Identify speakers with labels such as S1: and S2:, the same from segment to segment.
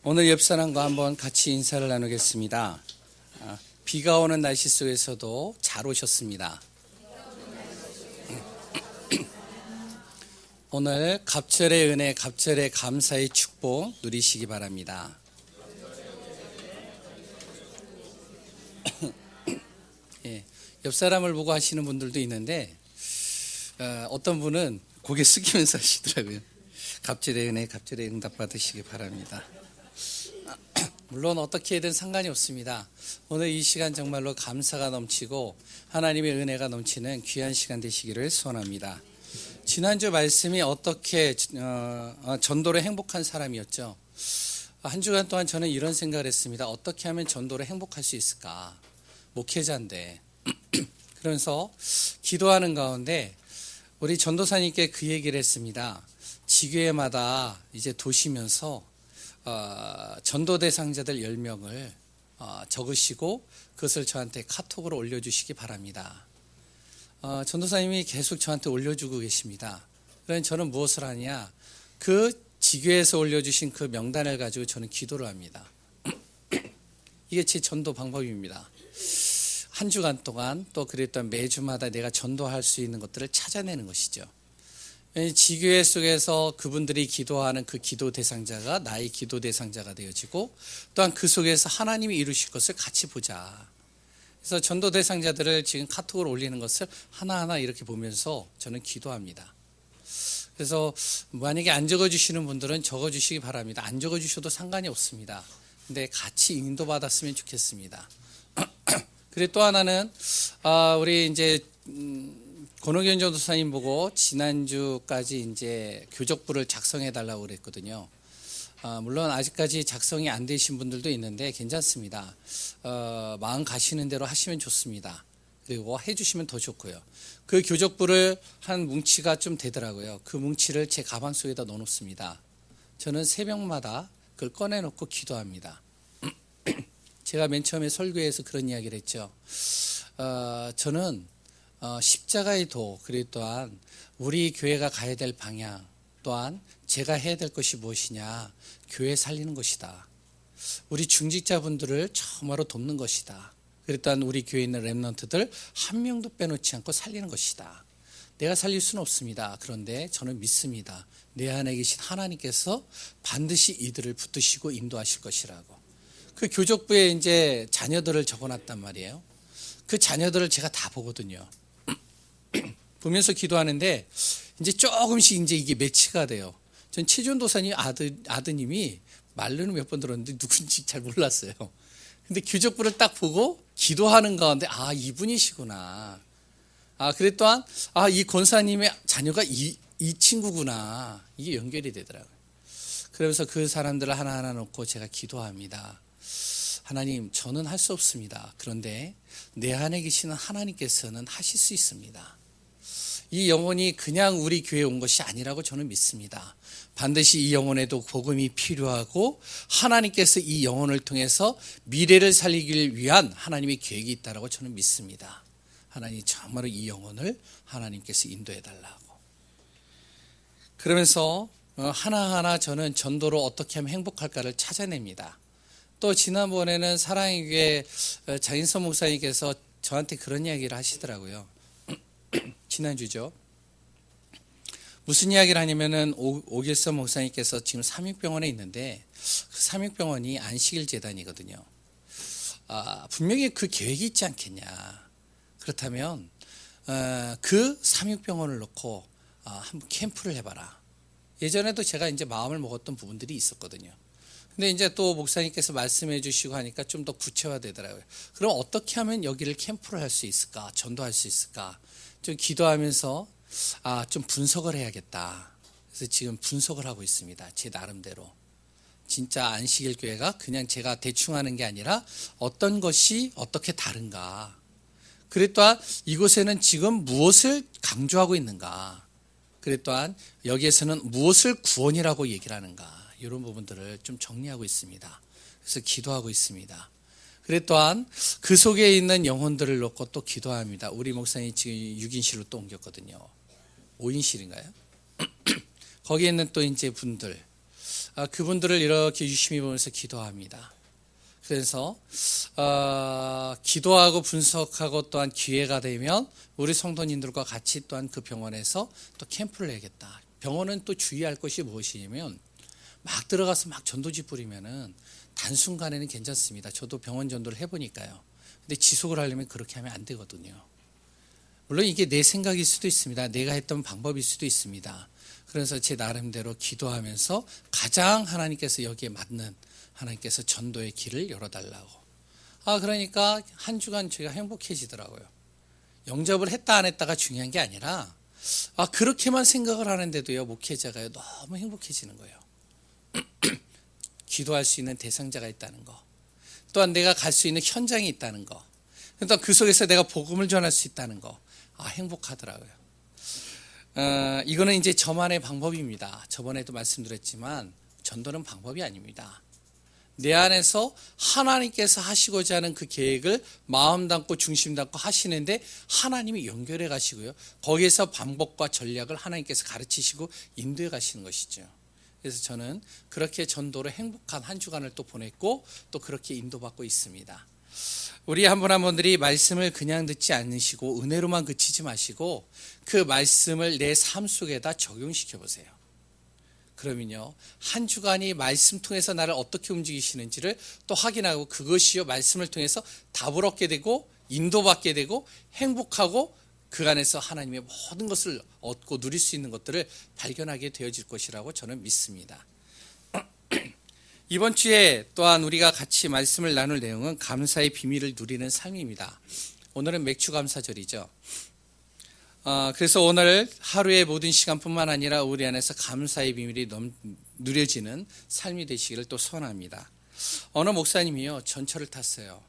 S1: 오늘 옆 사람과 한번 같이 인사를 나누겠습니다. 비가 오는 날씨 속에서도 잘 오셨습니다. 오늘 갑절의 은혜, 갑절의 감사의 축복 누리시기 바랍니다. 예, 옆 사람을 보고 하시는 분들도 있는데 어떤 분은 고개 숙이면서 하시더라고요. 갑절의 은혜, 갑절의 응답 받으시기 바랍니다. 물론 어떻게든 상관이 없습니다. 오늘 이 시간 정말로 감사가 넘치고 하나님의 은혜가 넘치는 귀한 시간 되시기를 소원합니다. 지난주 말씀이 어떻게 전도로 행복한 사람이었죠. 한 주간 동안 저는 이런 생각을 했습니다. 어떻게 하면 전도로 행복할 수 있을까? 목회자인데. 그러면서 기도하는 가운데 우리 전도사님께 그 얘기를 했습니다. 지교회마다 이제 도시면서 전도 대상자들 10명을 적으시고 그것을 저한테 카톡으로 올려주시기 바랍니다. 전도사님이 계속 저한테 올려주고 계십니다. 그러면 저는 무엇을 하냐? 그 지교에서 올려주신 그 명단을 가지고 저는 기도를 합니다. 이게 제 전도 방법입니다. 한 주간 동안 또 그랬던 매주마다 내가 전도할 수 있는 것들을 찾아내는 것이죠. 지교회 속에서 그분들이 기도하는 그 기도 대상자가 나의 기도 대상자가 되어지고 또한 그 속에서 하나님이 이루실 것을 같이 보자. 그래서 전도 대상자들을 지금 카톡으로 올리는 것을 하나하나 이렇게 보면서 저는 기도합니다. 그래서 만약에 안 적어주시는 분들은 적어주시기 바랍니다. 안 적어주셔도 상관이 없습니다. 근데 같이 인도받았으면 좋겠습니다. 그리고 또 하나는 우리 이제 권호견 전도사님 보고 지난주까지 이제 교적부를 작성해 달라고 그랬거든요. 물론 아직까지 작성이 안 되신 분들도 있는데 괜찮습니다. 마음 가시는 대로 하시면 좋습니다. 그리고 해주시면 더 좋고요. 그 교적부를 한 뭉치가 좀 되더라고요. 그 뭉치를 제 가방 속에다 넣어놓습니다. 저는 새벽마다 그걸 꺼내놓고 기도합니다. 제가 맨 처음에 설교에서 그런 이야기를 했죠. 저는 십자가의 도, 그리고 또한 우리 교회가 가야 될 방향, 또한 제가 해야 될 것이 무엇이냐, 교회 살리는 것이다. 우리 중직자분들을 처음으로 돕는 것이다. 그리고 또한 우리 교회에 있는 렘넌트들 한 명도 빼놓지 않고 살리는 것이다. 내가 살릴 수는 없습니다. 그런데 저는 믿습니다. 내 안에 계신 하나님께서 반드시 이들을 붙드시고 인도하실 것이라고. 그 교적부에 이제 자녀들을 적어놨단 말이에요. 그 자녀들을 제가 다 보거든요. 보면서 기도하는데 이제 조금씩 이제 이게 매치가 돼요. 전 최전도사님 아드님이 말로는 몇 번 들었는데 누군지 잘 몰랐어요. 근데 교적부를 딱 보고 기도하는 가운데 이분이시구나. 그래 또한 이 권사님의 자녀가 이 친구구나. 이게 연결이 되더라고요. 그러면서 그 사람들을 하나하나 놓고 제가 기도합니다. 하나님, 저는 할 수 없습니다. 그런데 내 안에 계시는 하나님께서는 하실 수 있습니다. 이 영혼이 그냥 우리 교회에 온 것이 아니라고 저는 믿습니다. 반드시 이 영혼에도 복음이 필요하고 하나님께서 이 영혼을 통해서 미래를 살리기 위한 하나님의 계획이 있다고 저는 믿습니다. 하나님, 정말로 이 영혼을 하나님께서 인도해 달라고. 그러면서 하나하나 저는 전도로 어떻게 하면 행복할까를 찾아냅니다. 또 지난번에는 사랑의 교회 장인선 목사님께서 저한테 그런 이야기를 하시더라고요. 지난주죠. 무슨 이야기를 하냐면은 오길선 목사님께서 지금 삼육병원에 있는데 그 삼육병원이 안식일 재단이거든요. 분명히 그 계획이 있지 않겠냐. 그렇다면 그 삼육병원을 놓고 한번 캠프를 해봐라. 예전에도 제가 이제 마음을 먹었던 부분들이 있었거든요. 근데 이제 또 목사님께서 말씀해 주시고 하니까 좀 더 구체화되더라고요. 그럼 어떻게 하면 여기를 캠프를 할 수 있을까? 전도할 수 있을까? 좀 기도하면서 좀 분석을 해야겠다. 그래서 지금 분석을 하고 있습니다. 제 나름대로. 진짜 안식일 교회가 그냥 제가 대충 하는 게 아니라 어떤 것이 어떻게 다른가. 그리고 또한 이곳에는 지금 무엇을 강조하고 있는가. 그리고 또한 여기에서는 무엇을 구원이라고 얘기를 하는가. 이런 부분들을 좀 정리하고 있습니다. 그래서 기도하고 있습니다. 그리고 또한 그 속에 있는 영혼들을 놓고 또 기도합니다. 우리 목사님이 지금 6인실로 또 옮겼거든요. 5인실인가요? 거기에 있는 또 이제 분들, 그분들을 이렇게 유심히 보면서 기도합니다. 그래서 기도하고 분석하고 또한 기회가 되면 우리 성도님들과 같이 또한 그 병원에서 또 캠프를 해야겠다. 병원은 또 주의할 것이 무엇이냐면 막 들어가서 막 전도지 뿌리면은 단순간에는 괜찮습니다. 저도 병원 전도를 해보니까요. 근데 지속을 하려면 그렇게 하면 안 되거든요. 물론 이게 내 생각일 수도 있습니다. 내가 했던 방법일 수도 있습니다. 그래서 제 나름대로 기도하면서 가장 하나님께서 여기에 맞는 하나님께서 전도의 길을 열어달라고. 그러니까 한 주간 제가 행복해지더라고요. 영접을 했다 안 했다가 중요한 게 아니라 그렇게만 생각을 하는데도요, 목회자가요, 너무 행복해지는 거예요. 기도할 수 있는 대상자가 있다는 거. 또한 내가 갈 수 있는 현장이 있다는 거. 또 그 속에서 내가 복음을 전할 수 있다는 거. 행복하더라고요. 이거는 이제 저만의 방법입니다. 저번에도 말씀드렸지만 전도는 방법이 아닙니다. 내 안에서 하나님께서 하시고자 하는 그 계획을 마음 담고 중심 담고 하시는데 하나님이 연결해 가시고요. 거기에서 방법과 전략을 하나님께서 가르치시고 인도해 가시는 것이죠. 그래서 저는 그렇게 전도로 행복한 한 주간을 또 보냈고 또 그렇게 인도받고 있습니다. 우리 한 분 한 분들이 말씀을 그냥 듣지 않으시고 은혜로만 그치지 마시고 그 말씀을 내 삶 속에다 적용시켜 보세요. 그러면요, 한 주간이 말씀 통해서 나를 어떻게 움직이시는지를 또 확인하고 그것이요, 말씀을 통해서 답을 얻게 되고 인도받게 되고 행복하고 그 안에서 하나님의 모든 것을 얻고 누릴 수 있는 것들을 발견하게 되어질 것이라고 저는 믿습니다. 이번 주에 또한 우리가 같이 말씀을 나눌 내용은 감사의 비밀을 누리는 삶입니다. 오늘은 맥주 감사절이죠. 그래서 오늘 하루의 모든 시간뿐만 아니라 우리 안에서 감사의 비밀이 누려지는 삶이 되시기를 또 소원합니다. 어느 목사님이요, 전철을 탔어요.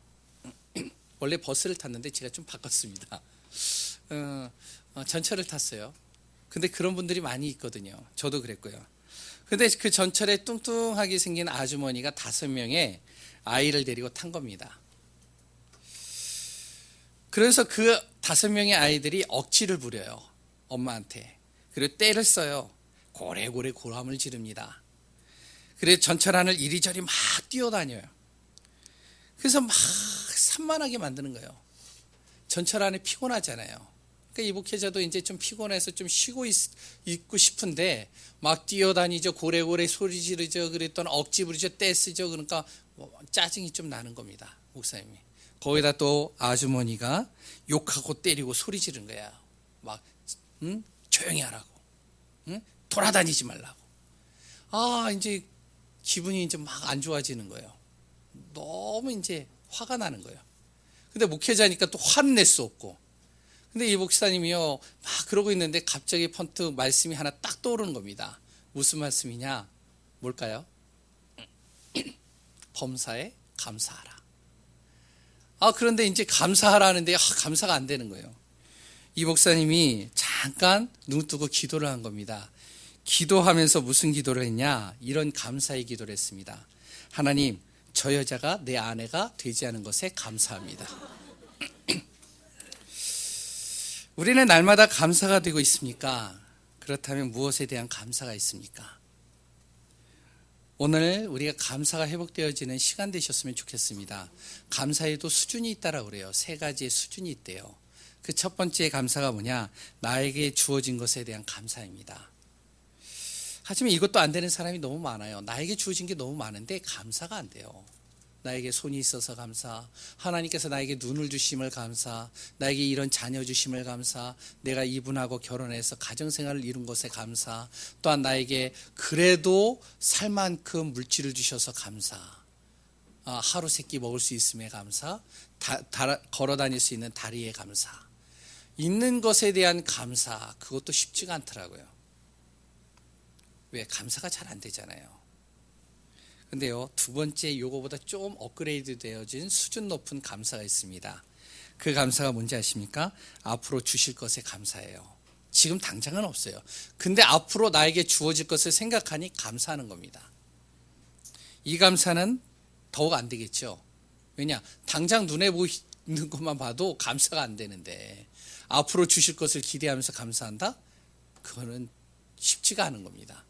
S1: 원래 버스를 탔는데 제가 좀 바꿨습니다. 전철을 탔어요. 근데 그런 분들이 많이 있거든요. 저도 그랬고요. 근데 그 전철에 뚱뚱하게 생긴 아주머니가 5명의 아이를 데리고 탄 겁니다. 그래서 그 5명의 아이들이 억지를 부려요, 엄마한테. 그리고 떼를 써요. 고래고래 고함을 지릅니다. 그래서 전철 안을 이리저리 막 뛰어다녀요. 그래서 막 산만하게 만드는 거예요. 전철 안에 피곤하잖아요. 그러니까 이 목회자도 이제 좀 피곤해서 좀 쉬고 있고 싶은데 막 뛰어다니죠. 고래고래 소리 지르죠. 그랬더니 억지 부리죠. 떼 쓰죠. 그러니까 짜증이 좀 나는 겁니다, 목사님이. 거기다 또 아주머니가 욕하고 때리고 소리 지른 거야. 막 조용히 하라고, 돌아다니지 말라고. 이제 기분이 이제 막 안 좋아지는 거예요. 너무 이제 화가 나는 거예요. 근데 목회자니까 또 화는 낼 수 없고. 근데 이 목사님이요, 막 그러고 있는데 갑자기 펀트 말씀이 하나 딱 떠오르는 겁니다. 무슨 말씀이냐? 뭘까요? 범사에 감사하라. 그런데 이제 감사하라는데 감사가 안 되는 거예요. 이 목사님이 잠깐 눈 뜨고 기도를 한 겁니다. 기도하면서 무슨 기도를 했냐? 이런 감사의 기도를 했습니다. 하나님, 저 여자가 내 아내가 되지 않은 것에 감사합니다. 우리는 날마다 감사가 되고 있습니까? 그렇다면 무엇에 대한 감사가 있습니까? 오늘 우리가 감사가 회복되어지는 시간 되셨으면 좋겠습니다. 감사에도 수준이 있다라고 그래요. 3가지의 수준이 있대요. 그 첫 번째 감사가 뭐냐? 나에게 주어진 것에 대한 감사입니다. 하지만 이것도 안 되는 사람이 너무 많아요. 나에게 주어진 게 너무 많은데 감사가 안 돼요. 나에게 손이 있어서 감사, 하나님께서 나에게 눈을 주심을 감사, 나에게 이런 자녀 주심을 감사, 내가 이분하고 결혼해서 가정생활을 이룬 것에 감사, 또한 나에게 그래도 살 만큼 물질을 주셔서 감사, 하루 3끼 먹을 수 있음에 감사, 걸어 다닐 수 있는 다리에 감사, 있는 것에 대한 감사, 그것도 쉽지가 않더라고요. 왜? 감사가 잘 안 되잖아요. 근데요, 2번째 요거보다 좀 업그레이드 되어진 수준 높은 감사가 있습니다. 그 감사가 뭔지 아십니까? 앞으로 주실 것에 감사해요. 지금 당장은 없어요. 근데 앞으로 나에게 주어질 것을 생각하니 감사하는 겁니다. 이 감사는 더욱 안 되겠죠. 왜냐? 당장 눈에 보이는 것만 봐도 감사가 안 되는데 앞으로 주실 것을 기대하면서 감사한다? 그거는 쉽지가 않은 겁니다.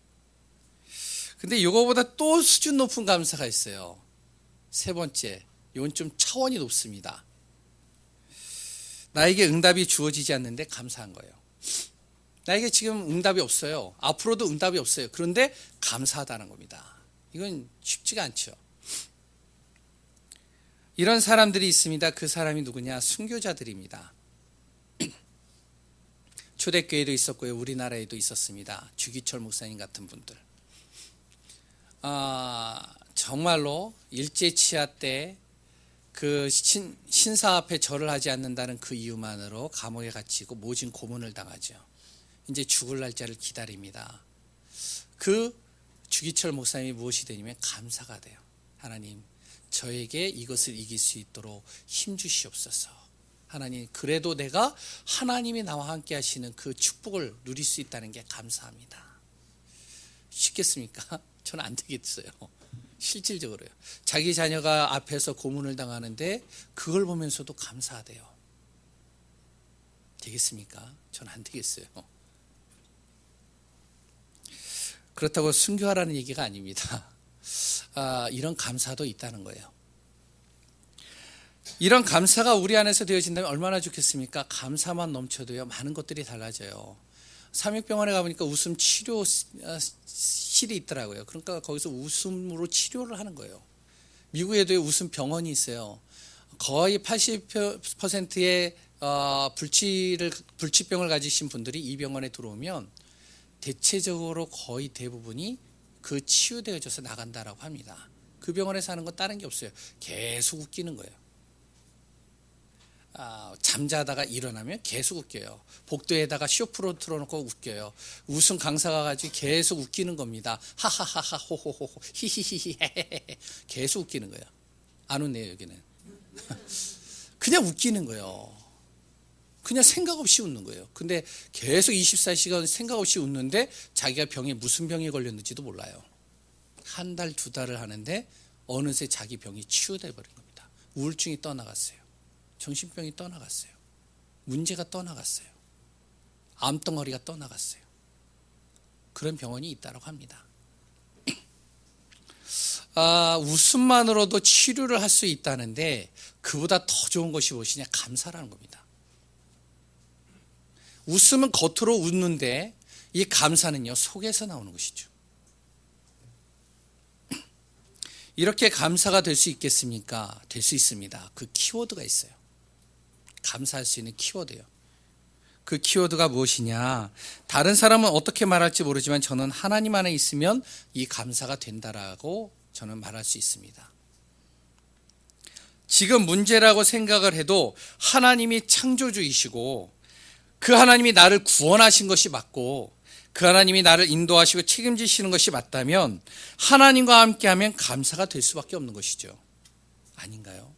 S1: 근데 이거보다 또 수준 높은 감사가 있어요. 세 번째, 이건 좀 차원이 높습니다. 나에게 응답이 주어지지 않는데 감사한 거예요. 나에게 지금 응답이 없어요. 앞으로도 응답이 없어요. 그런데 감사하다는 겁니다. 이건 쉽지가 않죠. 이런 사람들이 있습니다. 그 사람이 누구냐? 순교자들입니다. 초대교회도 있었고요. 우리나라에도 있었습니다. 주기철 목사님 같은 분들. 정말로 일제치하 때 그 신사 앞에 절을 하지 않는다는 그 이유만으로 감옥에 갇히고 모진 고문을 당하죠. 이제 죽을 날짜를 기다립니다. 그 주기철 목사님이 무엇이 되냐면 감사가 돼요. 하나님, 저에게 이것을 이길 수 있도록 힘 주시옵소서. 하나님, 그래도 내가 하나님이 나와 함께 하시는 그 축복을 누릴 수 있다는 게 감사합니다. 쉽겠습니까? 저는 안 되겠어요. 실질적으로요. 자기 자녀가 앞에서 고문을 당하는데 그걸 보면서도 감사하대요. 되겠습니까? 저는 안 되겠어요. 그렇다고 순교하라는 얘기가 아닙니다. 이런 감사도 있다는 거예요. 이런 감사가 우리 안에서 되어진다면 얼마나 좋겠습니까? 감사만 넘쳐도요, 많은 것들이 달라져요. 삼육병원에 가보니까 웃음 치료실이 있더라고요. 그러니까 거기서 웃음으로 치료를 하는 거예요. 미국에도 웃음 병원이 있어요. 거의 80%의 불치병을 가지신 분들이 이 병원에 들어오면 대체적으로 거의 대부분이 그 치유되어져서 나간다라고 합니다. 그 병원에 사는 건 다른 게 없어요. 계속 웃기는 거예요. 잠자다가 일어나면 계속 웃겨요. 복도에다가 쇼프로 틀어놓고 웃겨요. 웃음 강사가 가지고 계속 웃기는 겁니다. 하하하하 호호호호 히히히히 계속 웃기는 거예요. 안 웃네요 여기는. 그냥 웃기는 거예요. 그냥 생각 없이 웃는 거예요. 근데 계속 24시간 생각 없이 웃는데 자기가 병에 무슨 병에 걸렸는지도 몰라요. 한 달, 두 달을 하는데 어느새 자기 병이 치유돼 버린 겁니다. 우울증이 떠나갔어요. 정신병이 떠나갔어요. 문제가 떠나갔어요. 암덩어리가 떠나갔어요. 그런 병원이 있다고 합니다. 웃음만으로도 치료를 할 수 있다는데 그보다 더 좋은 것이 무엇이냐? 감사라는 겁니다. 웃음은 겉으로 웃는데 이 감사는요, 속에서 나오는 것이죠. 이렇게 감사가 될 수 있겠습니까? 될 수 있습니다. 그 키워드가 있어요. 감사할 수 있는 키워드요. 그 키워드가 무엇이냐? 다른 사람은 어떻게 말할지 모르지만 저는 하나님 안에 있으면 이 감사가 된다라고 저는 말할 수 있습니다. 지금 문제라고 생각을 해도 하나님이 창조주이시고 그 하나님이 나를 구원하신 것이 맞고 그 하나님이 나를 인도하시고 책임지시는 것이 맞다면 하나님과 함께하면 감사가 될 수밖에 없는 것이죠. 아닌가요?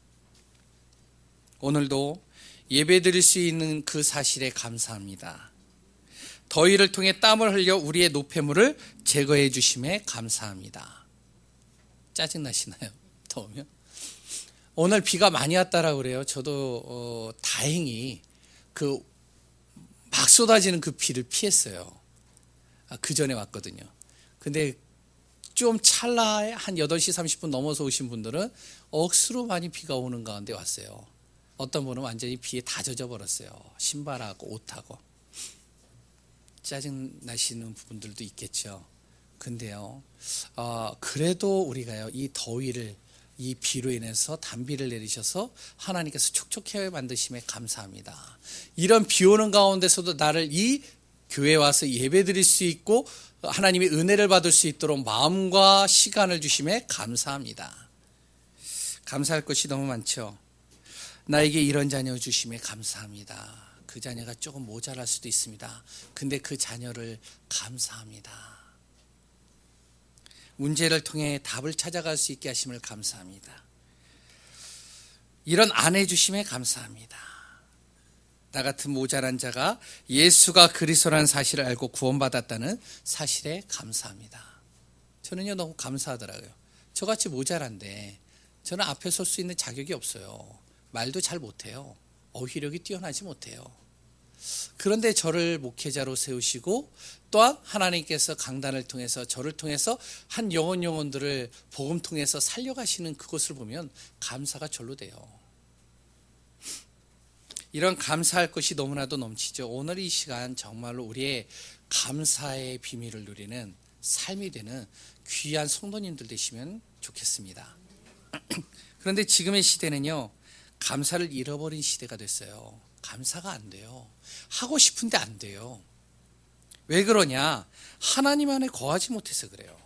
S1: 오늘도 예배드릴 수 있는 그 사실에 감사합니다. 더위를 통해 땀을 흘려 우리의 노폐물을 제거해 주심에 감사합니다. 짜증나시나요? 더우면? 오늘 비가 많이 왔다라고 그래요. 저도 다행히 그 막 쏟아지는 그 비를 피했어요. 그 전에 왔거든요. 근데 좀 찰나에 한 8시 30분 넘어서 오신 분들은 억수로 많이 비가 오는 가운데 왔어요. 어떤 분은 완전히 비에 다 젖어 버렸어요. 신발하고 옷하고. 짜증 나시는 분들도 있겠죠. 근데요, 그래도 우리가요, 이 더위를, 이 비로 인해서 단비를 내리셔서 하나님께서 촉촉하게 만드심에 감사합니다. 이런 비 오는 가운데서도 나를 이 교회에 와서 예배 드릴 수 있고 하나님의 은혜를 받을 수 있도록 마음과 시간을 주심에 감사합니다. 감사할 것이 너무 많죠. 나에게 이런 자녀 주심에 감사합니다. 그 자녀가 조금 모자랄 수도 있습니다. 근데 그 자녀를 감사합니다. 문제를 통해 답을 찾아갈 수 있게 하심을 감사합니다. 이런 아내 주심에 감사합니다. 나 같은 모자란 자가 예수가 그리스도라는 사실을 알고 구원받았다는 사실에 감사합니다. 저는요 너무 감사하더라고요. 저같이 모자란데 저는 앞에 설 수 있는 자격이 없어요. 말도 잘 못해요. 어휘력이 뛰어나지 못해요. 그런데 저를 목회자로 세우시고 또한 하나님께서 강단을 통해서 저를 통해서 한 영혼들을 복음 통해서 살려가시는 그것을 보면 감사가 절로 돼요. 이런 감사할 것이 너무나도 넘치죠. 오늘 이 시간 정말로 우리의 감사의 비밀을 누리는 삶이 되는 귀한 성도님들 되시면 좋겠습니다. 그런데 지금의 시대는요, 감사를 잃어버린 시대가 됐어요. 감사가 안 돼요. 하고 싶은데 안 돼요. 왜 그러냐? 하나님 안에 거하지 못해서 그래요.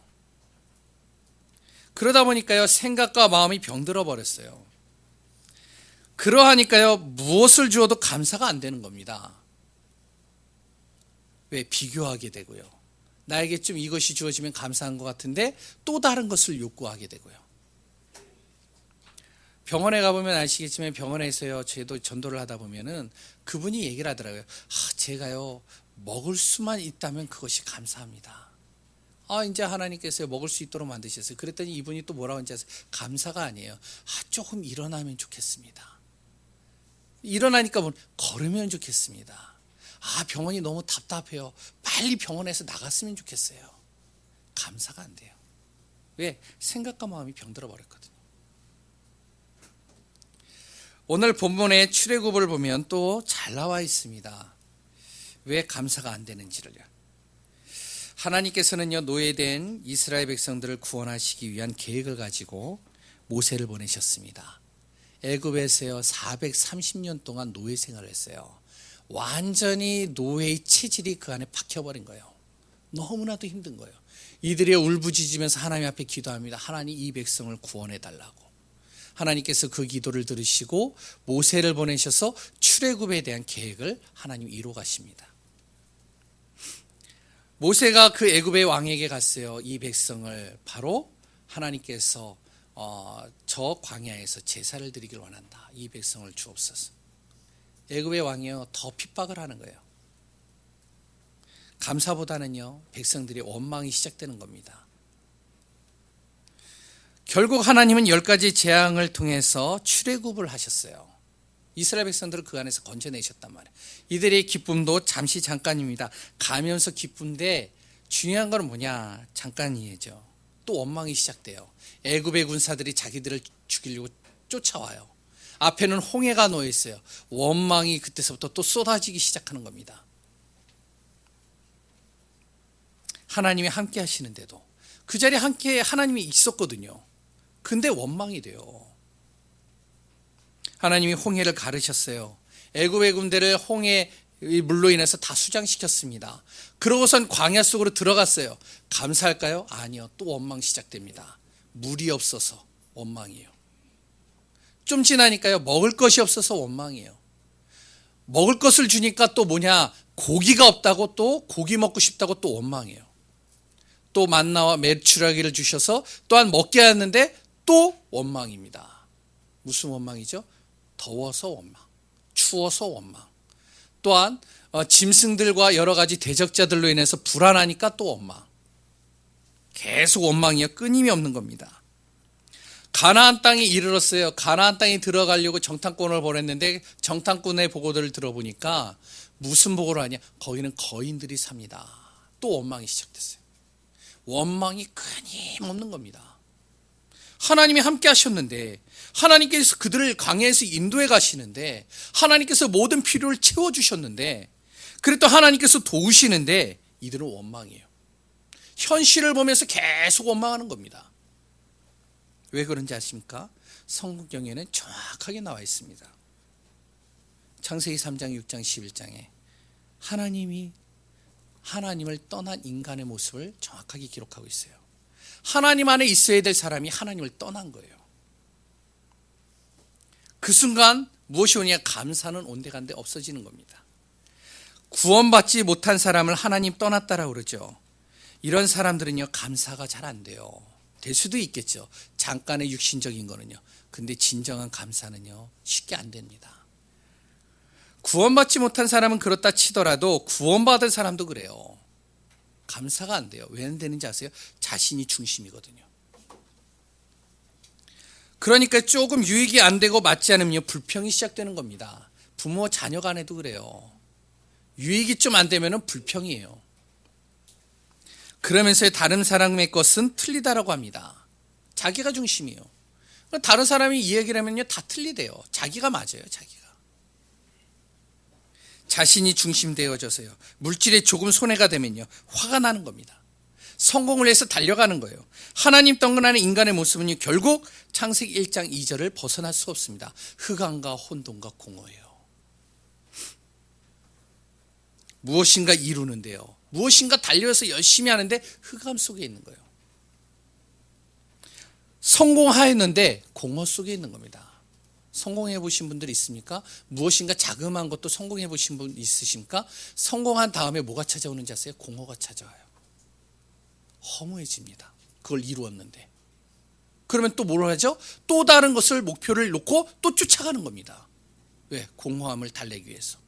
S1: 그러다 보니까요, 생각과 마음이 병들어 버렸어요. 그러하니까요, 무엇을 주어도 감사가 안 되는 겁니다. 왜? 비교하게 되고요. 나에게 좀 이것이 주어지면 감사한 것 같은데 또 다른 것을 요구하게 되고요. 병원에 가보면 아시겠지만 병원에서요, 저도 전도를 하다 보면은 그분이 얘기를 하더라고요. 제가요, 먹을 수만 있다면 그것이 감사합니다. 이제 하나님께서 먹을 수 있도록 만드셨어요. 그랬더니 이분이 또 뭐라고 하는지 아세요? 감사가 아니에요. 조금 일어나면 좋겠습니다. 일어나니까 뭐 걸으면 좋겠습니다. 병원이 너무 답답해요. 빨리 병원에서 나갔으면 좋겠어요. 감사가 안 돼요. 왜? 생각과 마음이 병들어 버렸거든요. 오늘 본문의 출애굽을 보면 또 잘 나와 있습니다. 왜 감사가 안 되는지를요. 하나님께서는요, 노예된 이스라엘 백성들을 구원하시기 위한 계획을 가지고 모세를 보내셨습니다. 애굽에서요 430년 동안 노예 생활을 했어요. 완전히 노예의 체질이 그 안에 박혀버린 거예요. 너무나도 힘든 거예요. 이들이 울부짖으면서 하나님 앞에 기도합니다. 하나님, 이 백성을 구원해 달라고. 하나님께서 그 기도를 들으시고 모세를 보내셔서 출애굽에 대한 계획을 하나님 이루어 가십니다. 모세가 그 애굽의 왕에게 갔어요. 이 백성을 바로 하나님께서 저 광야에서 제사를 드리길 원한다. 이 백성을 주옵소서. 애굽의 왕이요, 더 핍박을 하는 거예요. 감사보다는요, 백성들의 원망이 시작되는 겁니다. 결국 하나님은 10가지 재앙을 통해서 출애굽을 하셨어요. 이스라엘 백성들을 그 안에서 건져내셨단 말이에요. 이들의 기쁨도 잠시 잠깐입니다. 가면서 기쁜데 중요한 건 뭐냐? 잠깐이죠. 또 원망이 시작돼요. 애굽의 군사들이 자기들을 죽이려고 쫓아와요. 앞에는 홍해가 놓여 있어요. 원망이 그때서부터 또 쏟아지기 시작하는 겁니다. 하나님이 함께 하시는데도 그 자리에 함께 하나님이 있었거든요. 근데 원망이 돼요. 하나님이 홍해를 가르셨어요. 애굽의 군대를 홍해 물로 인해서 다 수장시켰습니다. 그러고선 광야 속으로 들어갔어요. 감사할까요? 아니요. 또 원망 시작됩니다. 물이 없어서 원망이에요. 좀 지나니까요, 먹을 것이 없어서 원망이에요. 먹을 것을 주니까 또 뭐냐? 고기가 없다고, 또 고기 먹고 싶다고 또 원망이에요. 또 만나와 메추라기를 주셔서 또한 먹게 하는데 또 원망입니다. 무슨 원망이죠? 더워서 원망, 추워서 원망. 또한 짐승들과 여러 가지 대적자들로 인해서 불안하니까 또 원망. 계속 원망이요, 끊임이 없는 겁니다. 가나안 땅에 이르렀어요. 가나안 땅에 들어가려고 정탐꾼을 보냈는데 정탐꾼의 보고들을 들어보니까 무슨 보고를 하냐? 거기는 거인들이 삽니다. 또 원망이 시작됐어요. 원망이 끊임없는 겁니다. 하나님이 함께 하셨는데, 하나님께서 그들을 광야에서 인도해 가시는데, 하나님께서 모든 필요를 채워주셨는데, 그리고 또 하나님께서 도우시는데 이들은 원망이에요. 현실을 보면서 계속 원망하는 겁니다. 왜 그런지 아십니까? 성경에는 정확하게 나와 있습니다. 창세기 3장, 6장, 11장에 하나님이 하나님을 떠난 인간의 모습을 정확하게 기록하고 있어요. 하나님 안에 있어야 될 사람이 하나님을 떠난 거예요. 그 순간 무엇이 오냐? 감사는 온데간데 없어지는 겁니다. 구원받지 못한 사람을 하나님 떠났다라고 그러죠. 이런 사람들은요, 감사가 잘 안 돼요. 될 수도 있겠죠. 잠깐의 육신적인 거는요. 근데 진정한 감사는요, 쉽게 안 됩니다. 구원받지 못한 사람은 그렇다 치더라도 구원받은 사람도 그래요. 감사가 안 돼요. 왜 안 되는지 아세요? 자신이 중심이거든요. 그러니까 조금 유익이 안 되고 맞지 않으면 불평이 시작되는 겁니다. 부모 자녀 간에도 그래요. 유익이 좀 안 되면 불평이에요. 그러면서 다른 사람의 것은 틀리다라고 합니다. 자기가 중심이에요. 다른 사람이 이야기를 하면요 다 틀리대요. 자기가 맞아요. 자기가. 자신이 중심되어져서요. 물질에 조금 손해가 되면요 화가 나는 겁니다. 성공을 해서 달려가는 거예요. 하나님 떠나는 인간의 모습은 결국 창세기 1장 2절을 벗어날 수 없습니다. 흑암과 혼돈과 공허예요. 무엇인가 이루는데요. 무엇인가 달려서 열심히 하는데 흑암 속에 있는 거예요. 성공하였는데 공허 속에 있는 겁니다. 성공해 보신 분들 있습니까? 무엇인가 자그마한 것도 성공해 보신 분 있으십니까? 성공한 다음에 뭐가 찾아오는지 아세요? 공허가 찾아와요. 허무해집니다. 그걸 이루었는데. 그러면 또 뭘 하죠? 또 다른 것을 목표를 놓고 또 쫓아가는 겁니다. 왜? 공허함을 달래기 위해서.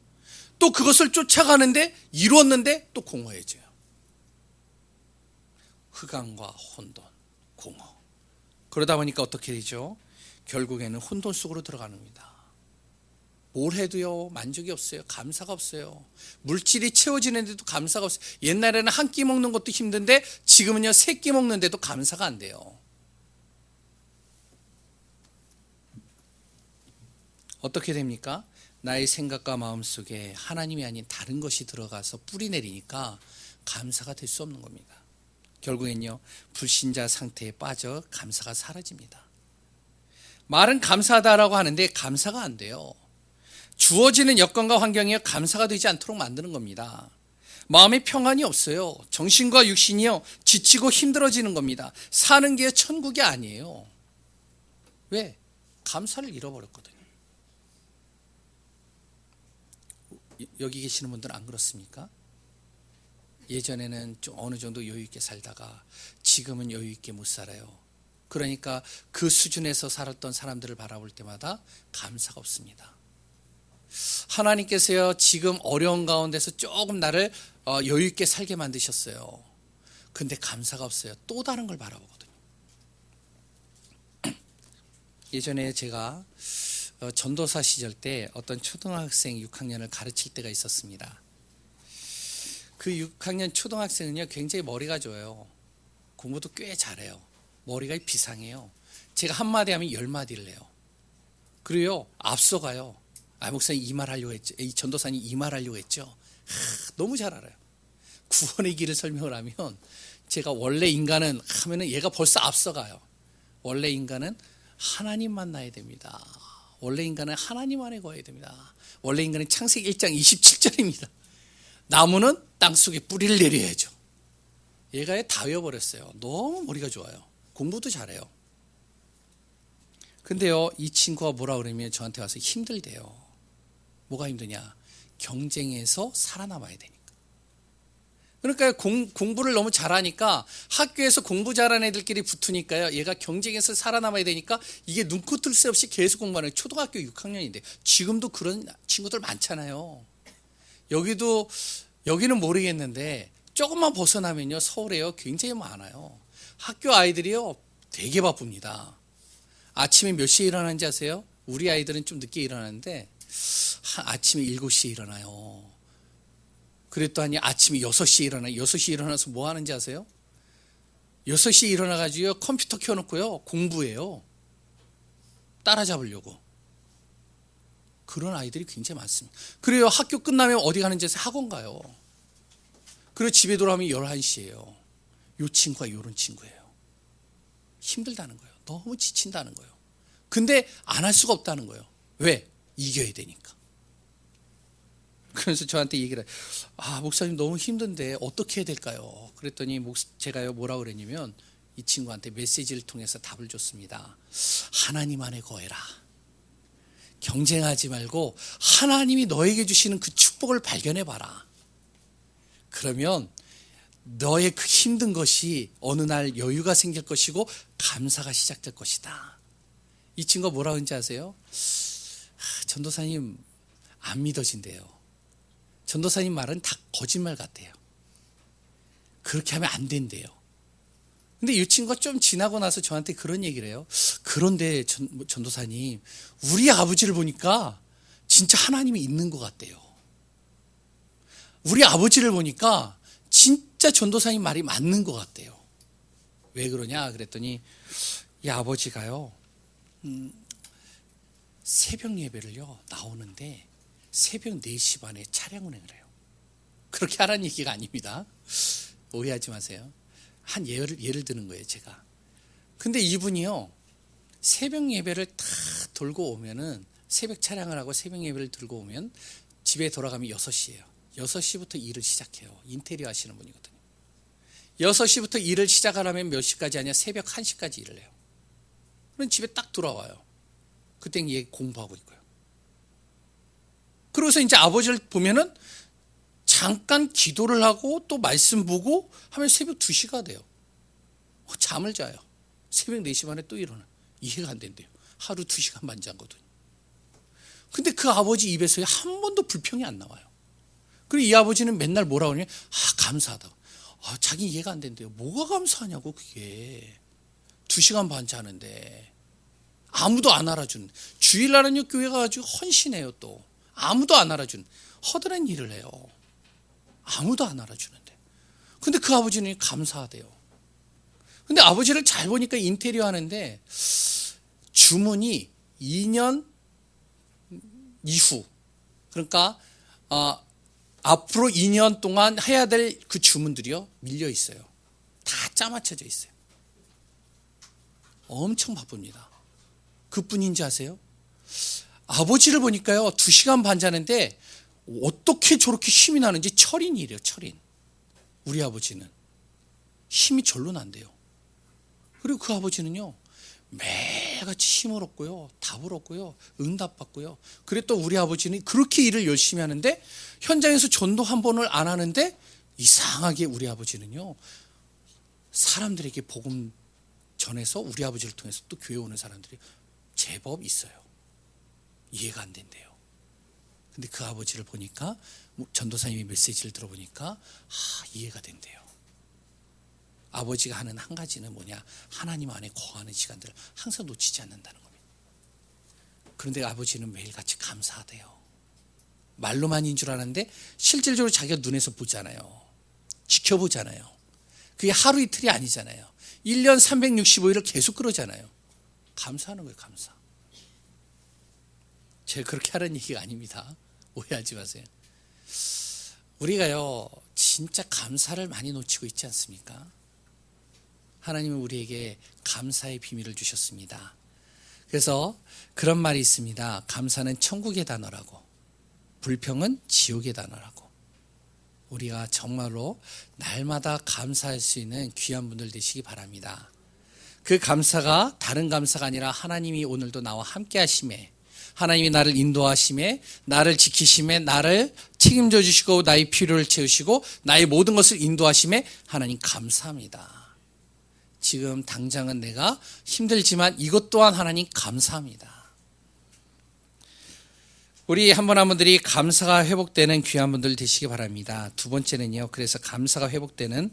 S1: 또 그것을 쫓아가는데 이루었는데 또 공허해져요. 흑암과 혼돈, 공허. 그러다 보니까 어떻게 되죠? 결국에는 혼돈 속으로 들어가는 겁니다. 뭘 해도요 만족이 없어요. 감사가 없어요. 물질이 채워지는데도 감사가 없어요. 옛날에는 한 끼 먹는 것도 힘든데 지금은요 3끼 먹는데도 감사가 안 돼요. 어떻게 됩니까? 나의 생각과 마음속에 하나님이 아닌 다른 것이 들어가서 뿌리 내리니까 감사가 될 수 없는 겁니다. 결국엔요 불신자 상태에 빠져 감사가 사라집니다. 말은 감사하다라고 하는데 감사가 안 돼요. 주어지는 여건과 환경에 감사가 되지 않도록 만드는 겁니다. 마음에 평안이 없어요. 정신과 육신이요 지치고 힘들어지는 겁니다. 사는 게 천국이 아니에요. 왜? 감사를 잃어버렸거든요. 여기 계시는 분들은 안 그렇습니까? 예전에는 좀 어느 정도 여유 있게 살다가 지금은 여유 있게 못 살아요. 그러니까 그 수준에서 살았던 사람들을 바라볼 때마다 감사가 없습니다. 하나님께서요 지금 어려운 가운데서 조금 나를 여유 있게 살게 만드셨어요. 근데 감사가 없어요. 또 다른 걸 바라보거든요. 예전에 제가 전도사 시절 때 어떤 초등학생 6학년을 가르칠 때가 있었습니다. 그 6학년 초등학생은요 굉장히 머리가 좋아요. 공부도 꽤 잘해요. 머리가 비상해요. 제가 한마디 하면 10마디를 해요. 그리고요 앞서가요. 목사님 이 말 하려고 했죠. 이 전도사님 이 말 하려고 했죠. 너무 잘 알아요. 구원의 길을 설명을 하면 제가 원래 인간은 하면은 얘가 벌써 앞서가요. 원래 인간은 하나님 만나야 됩니다. 원래 인간은 하나님 안에 거해야 됩니다. 원래 인간은 창세기 1장 27절입니다. 나무는 땅속에 뿌리를 내려야죠. 얘가 다 외워버렸어요. 너무 머리가 좋아요. 공부도 잘해요. 근데요 이 친구가 뭐라 그러면 저한테 와서 힘들대요. 뭐가 힘드냐? 경쟁에서 살아남아야 되니까. 그러니까 공부를 너무 잘하니까 학교에서 공부 잘하는 애들끼리 붙으니까요 얘가 경쟁에서 살아남아야 되니까 이게 눈코 뜰 새 없이 계속 공부하는 초등학교 6학년인데 지금도 그런 친구들 많잖아요. 여기는 모르겠는데 조금만 벗어나면요 서울에요 굉장히 많아요. 학교 아이들이요 되게 바쁩니다. 아침에 몇 시에 일어나는지 아세요? 우리 아이들은 좀 늦게 일어나는데 아침에 7시에 일어나요. 그랬더니 아침에 6시에 일어나요. 6시에 일어나서 뭐 하는지 아세요? 6시에 일어나가지고 컴퓨터 켜놓고요 공부해요. 따라잡으려고. 그런 아이들이 굉장히 많습니다. 그래요 학교 끝나면 어디 가는지 아세요? 학원 가요. 그리고 집에 돌아오면 11시예요. 이 친구가 이런 친구예요. 힘들다는 거예요. 너무 지친다는 거예요. 근데 안 할 수가 없다는 거예요. 왜? 이겨야 되니까. 그래서 저한테 얘기를 해요. 목사님 너무 힘든데 어떻게 해야 될까요? 그랬더니 제가요 뭐라고 그랬냐면 이 친구한테 메시지를 통해서 답을 줬습니다. 하나님 안에 거해라. 경쟁하지 말고 하나님이 너에게 주시는 그 축복을 발견해봐라. 그러면 너의 그 힘든 것이 어느 날 여유가 생길 것이고 감사가 시작될 것이다. 이 친구가 뭐라고 하는지 아세요? 전도사님 안 믿어진대요. 전도사님 말은 다 거짓말 같아요. 그렇게 하면 안 된대요. 근데 이 친구가 좀 지나고 나서 저한테 그런 얘기를 해요. 그런데 전도사님 우리 아버지를 보니까 진짜 하나님이 있는 것 같대요. 우리 아버지를 보니까 진짜 전도사님 말이 맞는 것 같대요. 왜 그러냐 그랬더니 이 아버지가요 새벽 예배를요 나오는데 새벽 4시 반에 차량 운행을 해요. 그렇게 하라는 얘기가 아닙니다. 오해하지 마세요. 한 예를 드는 거예요 제가. 근데 이분이요 새벽 예배를 다 돌고 오면은 새벽 차량을 하고 새벽 예배를 들고 오면 집에 돌아가면 6시예요. 6시부터 일을 시작해요. 인테리어 하시는 분이거든요. 6시부터 일을 시작하려면 몇 시까지 하냐? 새벽 1시까지 일을 해요. 그럼 집에 딱 돌아와요. 그땐 얘 공부하고 있고요. 그러고서 이제 아버지를 보면은 잠깐 기도를 하고 또 말씀 보고 하면 새벽 2시가 돼요. 잠을 자요. 새벽 4시 반에 또 일어나. 이해가 안 된대요. 하루 2시간 반 자거든요. 근데 그 아버지 입에서 한 번도 불평이 안 나와요. 그리고 이 아버지는 맨날 뭐라고 하냐? 감사하다. 자기 이해가 안 된대요. 뭐가 감사하냐고 그게. 2시간 반 자는데 아무도 안 알아준. 주일날은요 교회 가가지고 헌신해요 또. 아무도 안 알아준. 허드렛 일을 해요. 아무도 안 알아주는데. 근데 그 아버지는 감사하대요. 근데 아버지를 잘 보니까 인테리어 하는데 주문이 2년 이후 그러니까 앞으로 2년 동안 해야 될 그 주문들이요 밀려 있어요. 다 짜맞춰져 있어요. 엄청 바쁩니다. 그뿐인지 아세요? 아버지를 보니까요 2시간 반 자는데 어떻게 저렇게 힘이 나는지 철인이래요. 철인. 우리 아버지는 힘이 절로 난대요. 그리고 그 아버지는요 매일같이 힘을 얻고요 답을 얻고요 응답 받고요. 그래 또 우리 아버지는 그렇게 일을 열심히 하는데 현장에서 전도 한 번을 안 하는데 이상하게 우리 아버지는요 사람들에게 복음 전해서 우리 아버지를 통해서 또 교회 오는 사람들이 제법 있어요. 이해가 안 된대요. 근데 그 아버지를 보니까 전도사님의 메시지를 들어보니까 이해가 된대요. 아버지가 하는 한 가지는 뭐냐? 하나님 안에 거하는 시간들을 항상 놓치지 않는다는 겁니다. 그런데 아버지는 매일같이 감사하대요. 말로만인 줄 아는데 실질적으로 자기가 눈에서 보잖아요. 지켜보잖아요. 그게 하루 이틀이 아니잖아요. 1년 365일을 계속 그러잖아요. 감사하는 거예요. 감사. 제가 그렇게 하라는 얘기가 아닙니다. 오해하지 마세요. 우리가요 진짜 감사를 많이 놓치고 있지 않습니까? 하나님은 우리에게 감사의 비밀을 주셨습니다. 그래서 그런 말이 있습니다. 감사는 천국의 단어라고, 불평은 지옥의 단어라고. 우리가 정말로 날마다 감사할 수 있는 귀한 분들 되시기 바랍니다. 그 감사가 다른 감사가 아니라 하나님이 오늘도 나와 함께 하심에, 하나님이 나를 인도하심에, 나를 지키심에, 나를 책임져 주시고 나의 필요를 채우시고 나의 모든 것을 인도하심에 하나님 감사합니다. 지금 당장은 내가 힘들지만 이것 또한 하나님 감사합니다. 우리 한 분 한 분들이 감사가 회복되는 귀한 분들 되시기 바랍니다. 두 번째는요. 그래서 감사가 회복되는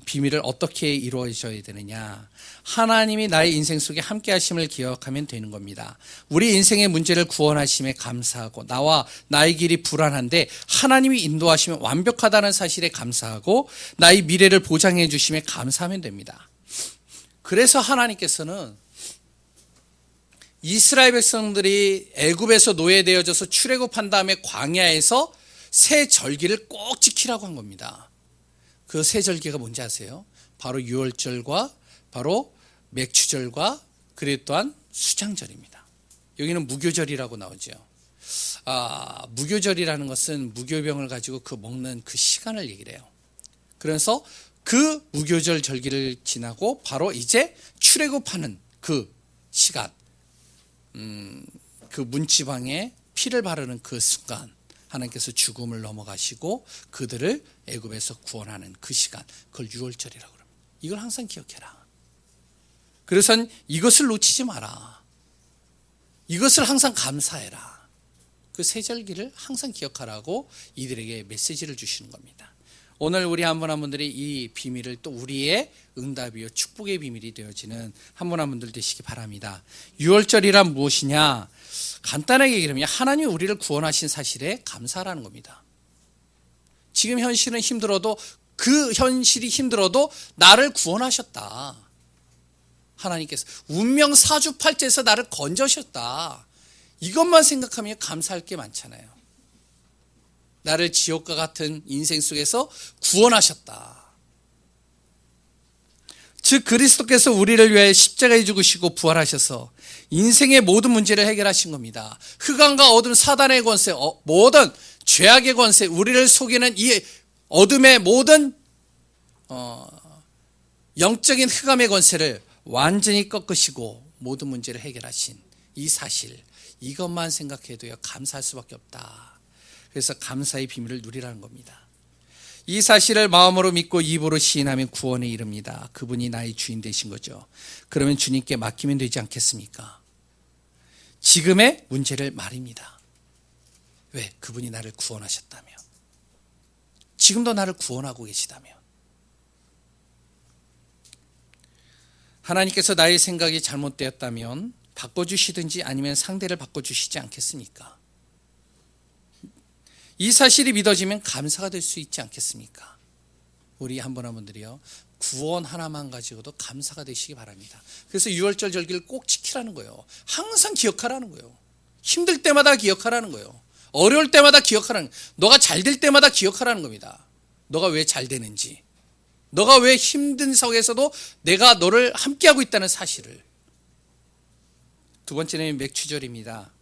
S1: 비밀을 어떻게 이루어져야 되느냐. 하나님이 나의 인생 속에 함께 하심을 기억하면 되는 겁니다. 우리 인생의 문제를 구원하심에 감사하고 나와 나의 길이 불안한데 하나님이 인도하시면 완벽하다는 사실에 감사하고 나의 미래를 보장해 주심에 감사하면 됩니다. 그래서 하나님께서는 이스라엘 백성들이 애굽에서 노예되어져서 출애굽한 다음에 광야에서 새 절기를 꼭 지키라고 한 겁니다. 그 새 절기가 뭔지 아세요? 바로 유월절과 바로 맥추절과 그리고 또한 수장절입니다. 여기는 무교절이라고 나오죠. 무교절이라는 것은 무교병을 가지고 그 먹는 그 시간을 얘기를 해요. 그래서 그 무교절 절기를 지나고 바로 이제 출애굽하는 그 시간, 그 문지방에 피를 바르는 그 순간 하나님께서 죽음을 넘어가시고 그들을 애굽에서 구원하는 그 시간, 그걸 유월절이라고 합니다. 이걸 항상 기억해라. 그래서 이것을 놓치지 마라. 이것을 항상 감사해라. 그 새 절기를 항상 기억하라고 이들에게 메시지를 주시는 겁니다. 오늘 우리 한 분 한 분들이 이 비밀을 또 우리의 응답이요 축복의 비밀이 되어지는 한 분 한 분들 되시기 바랍니다. 유월절이란 무엇이냐? 간단하게 얘기하면 하나님이 우리를 구원하신 사실에 감사라는 겁니다. 지금 현실은 힘들어도 그 현실이 힘들어도 나를 구원하셨다. 하나님께서 운명 사주팔자에서 나를 건져셨다. 이것만 생각하면 감사할 게 많잖아요. 나를 지옥과 같은 인생 속에서 구원하셨다. 즉 그리스도께서 우리를 위해 십자가에 죽으시고 부활하셔서 인생의 모든 문제를 해결하신 겁니다. 흑암과 어둠, 사단의 권세, 모든 죄악의 권세, 우리를 속이는 이 어둠의 모든 영적인 흑암의 권세를 완전히 꺾으시고 모든 문제를 해결하신 이 사실, 이것만 생각해도요 감사할 수밖에 없다. 그래서 감사의 비밀을 누리라는 겁니다. 이 사실을 마음으로 믿고 입으로 시인하면 구원에 이릅니다. 그분이 나의 주인 되신 거죠. 그러면 주님께 맡기면 되지 않겠습니까? 지금의 문제를 말입니다. 왜? 그분이 나를 구원하셨다며. 지금도 나를 구원하고 계시다며. 하나님께서 나의 생각이 잘못되었다면 바꿔주시든지 아니면 상대를 바꿔주시지 않겠습니까? 이 사실이 믿어지면 감사가 될 수 있지 않겠습니까? 우리 한 분 한 분들이요 구원 하나만 가지고도 감사가 되시기 바랍니다. 그래서 유월절 절기를 꼭 지키라는 거예요. 항상 기억하라는 거예요. 힘들 때마다 기억하라는 거예요. 어려울 때마다 기억하라는 거예요. 너가 잘 될 때마다 기억하라는 겁니다. 너가 왜 잘 되는지, 너가 왜 힘든 속에서도 내가 너를 함께하고 있다는 사실을. 두 번째는 맥추절입니다.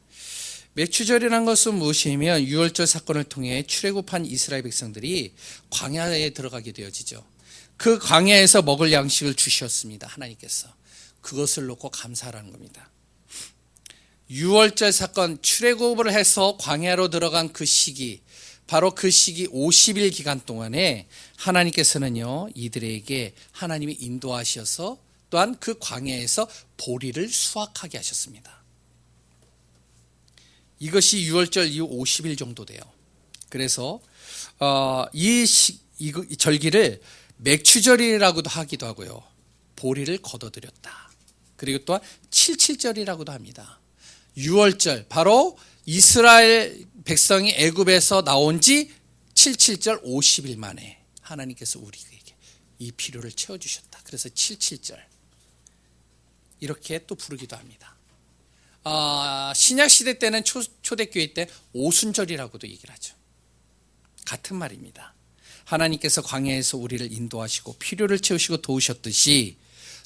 S1: 맥추절이라는 것은 무엇이냐면 유월절 사건을 통해 출애굽한 이스라엘 백성들이 광야에 들어가게 되어지죠. 그 광야에서 먹을 양식을 주셨습니다. 하나님께서. 그것을 놓고 감사하라는 겁니다. 유월절 사건, 출애굽을 해서 광야로 들어간 그 시기, 바로 그 시기 50일 기간 동안에 하나님께서는요 이들에게 하나님이 인도하셔서 또한 그 광야에서 보리를 수확하게 하셨습니다. 이것이 유월절 이후 50일 정도 돼요. 그래서 이 절기를 맥추절이라고도 하기도 하고요. 보리를 거둬들였다. 그리고 또한 칠칠절이라고도 합니다. 유월절, 바로 이스라엘 백성이 애굽에서 나온 지 77절 50일 만에 하나님께서 우리에게 이 필요를 채워주셨다. 그래서 77절 이렇게 또 부르기도 합니다. 신약시대 때는 초대교회 때 오순절이라고도 얘기를 하죠. 같은 말입니다. 하나님께서 광야에서 우리를 인도하시고 필요를 채우시고 도우셨듯이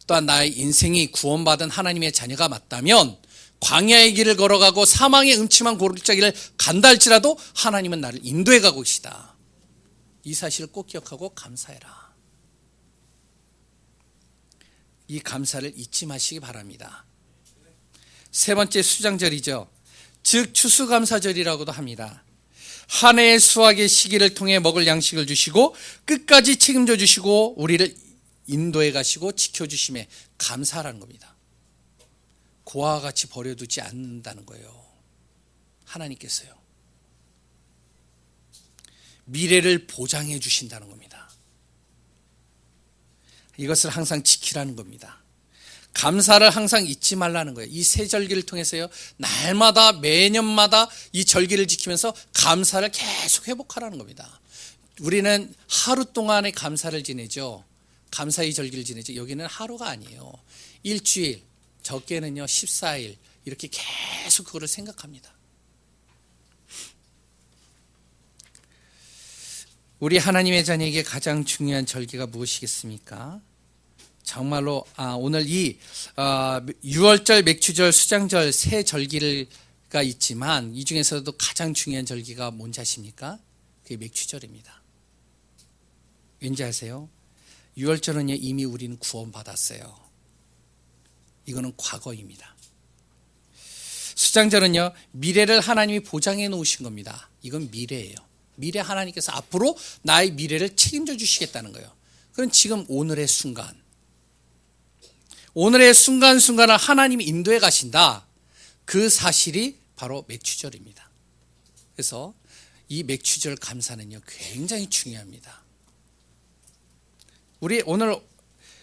S1: 또한 나의 인생이 구원받은 하나님의 자녀가 맞다면 광야의 길을 걸어가고 사망의 음침한 골짜기를 간다 할지라도 하나님은 나를 인도해 가고 계시다. 이 사실을 꼭 기억하고 감사해라. 이 감사를 잊지 마시기 바랍니다. 세 번째 수장절이죠. 즉 추수감사절이라고도 합니다. 한 해의 수확의 시기를 통해 먹을 양식을 주시고 끝까지 책임져 주시고 우리를 인도해 가시고 지켜주심에 감사하라는 겁니다. 고아와 같이 버려두지 않는다는 거예요. 하나님께서요. 미래를 보장해 주신다는 겁니다. 이것을 항상 지키라는 겁니다. 감사를 항상 잊지 말라는 거예요. 이 세 절기를 통해서요, 날마다 매년마다 이 절기를 지키면서 감사를 계속 회복하라는 겁니다. 우리는 하루 동안의 감사를 지내죠. 감사의 절기를 지내죠. 여기는 하루가 아니에요. 일주일, 적게는요 14일 이렇게 계속 그거를 생각합니다. 우리 하나님의 자녀에게 가장 중요한 절기가 무엇이겠습니까? 정말로 오늘 이 6월절, 맥추절, 수장절 세 절기가 있지만 이 중에서도 가장 중요한 절기가 뭔지 아십니까? 그게 맥추절입니다. 왠지 아세요? 6월절은요 이미 우리는 구원받았어요. 이거는 과거입니다. 수장절은요 미래를 하나님이 보장해 놓으신 겁니다. 이건 미래예요. 미래 하나님께서 앞으로 나의 미래를 책임져 주시겠다는 거예요. 그럼 지금 오늘의 순간순간을 하나님이 인도해 가신다. 그 사실이 바로 맥추절입니다. 그래서 이 맥추절 감사는요 굉장히 중요합니다. 우리 오늘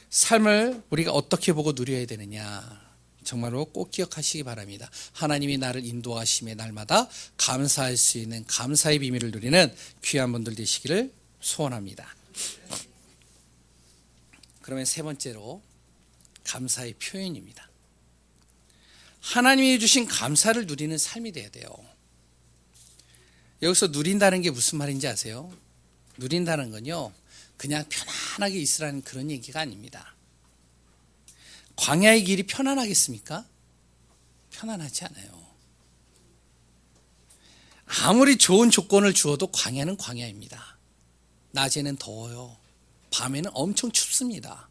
S1: 삶을 우리가 어떻게 보고 누려야 되느냐, 정말로 꼭 기억하시기 바랍니다. 하나님이 나를 인도하심에 날마다 감사할 수 있는 감사의 비밀을 누리는 귀한 분들 되시기를 소원합니다. 그러면 세 번째로 감사의 표현입니다. 하나님이 주신 감사를 누리는 삶이 돼야 돼요. 여기서 누린다는 게 무슨 말인지 아세요? 누린다는 건요, 그냥 편안하게 있으라는 그런 얘기가 아닙니다. 광야의 길이 편안하겠습니까? 편안하지 않아요. 아무리 좋은 조건을 주어도 광야는 광야입니다. 낮에는 더워요. 밤에는 엄청 춥습니다.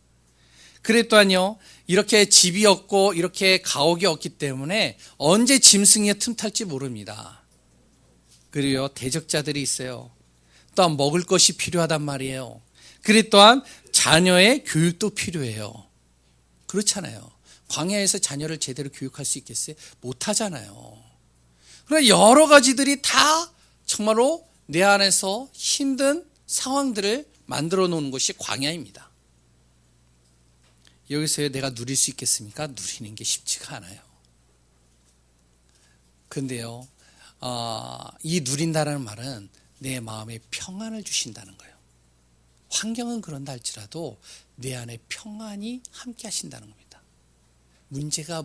S1: 그래 또한요, 이렇게 집이 없고 이렇게 가옥이 없기 때문에 언제 짐승이 틈탈지 모릅니다. 그리고 대적자들이 있어요. 또한 먹을 것이 필요하단 말이에요. 그래 또한 자녀의 교육도 필요해요. 그렇잖아요. 광야에서 자녀를 제대로 교육할 수 있겠어요? 못하잖아요. 그러나 여러 가지들이 다 정말로 내 안에서 힘든 상황들을 만들어 놓는 것이 광야입니다. 여기서 내가 누릴 수 있겠습니까? 누리는 게 쉽지가 않아요. 근데요, 이 누린다는 말은 내 마음에 평안을 주신다는 거예요. 환경은 그런다 할지라도 내 안에 평안이 함께 하신다는 겁니다. 문제가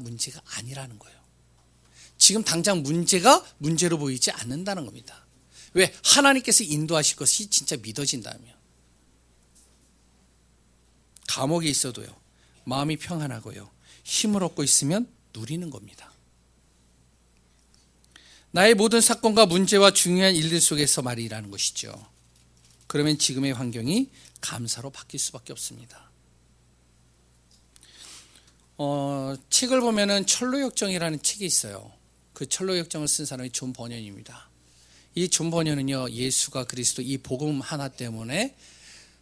S1: 아니라는 거예요. 지금 당장 문제가 문제로 보이지 않는다는 겁니다. 왜? 하나님께서 인도하실 것이 진짜 믿어진다면. 감옥에 있어도요, 마음이 평안하고요, 힘을 얻고 있으면 누리는 겁니다. 나의 모든 사건과 문제와 중요한 일들 속에서 말이라는 것이죠. 그러면 지금의 환경이 감사로 바뀔 수밖에 없습니다. 책을 보면은 철로역정이라는 책이 있어요. 그 철로역정을 쓴 사람이 존 버년입니다. 이 존 버년은요, 예수가 그리스도 이 복음 하나 때문에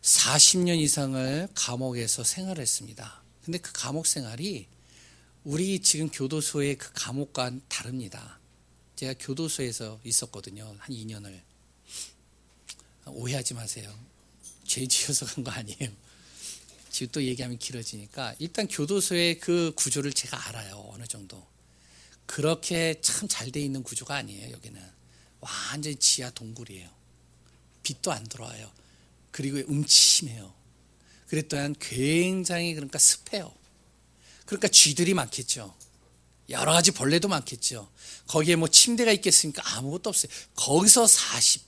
S1: 40년 이상을 감옥에서 생활했습니다. 근데 그 감옥 생활이 우리 지금 교도소의 그 감옥과는 다릅니다. 제가 교도소에서 있었거든요. 한 2년을. 오해하지 마세요. 죄 지어서 간 거 아니에요. 지금 또 얘기하면 길어지니까 일단 교도소의 그 구조를 제가 알아요. 어느 정도. 그렇게 참 잘 돼 있는 구조가 아니에요. 여기는 완전히 지하 동굴이에요. 빛도 안 들어와요. 그리고 음침해요. 그래 또한 굉장히 그러니까 습해요. 그러니까 쥐들이 많겠죠. 여러 가지 벌레도 많겠죠. 거기에 뭐 침대가 있겠습니까? 아무것도 없어요. 거기서 40년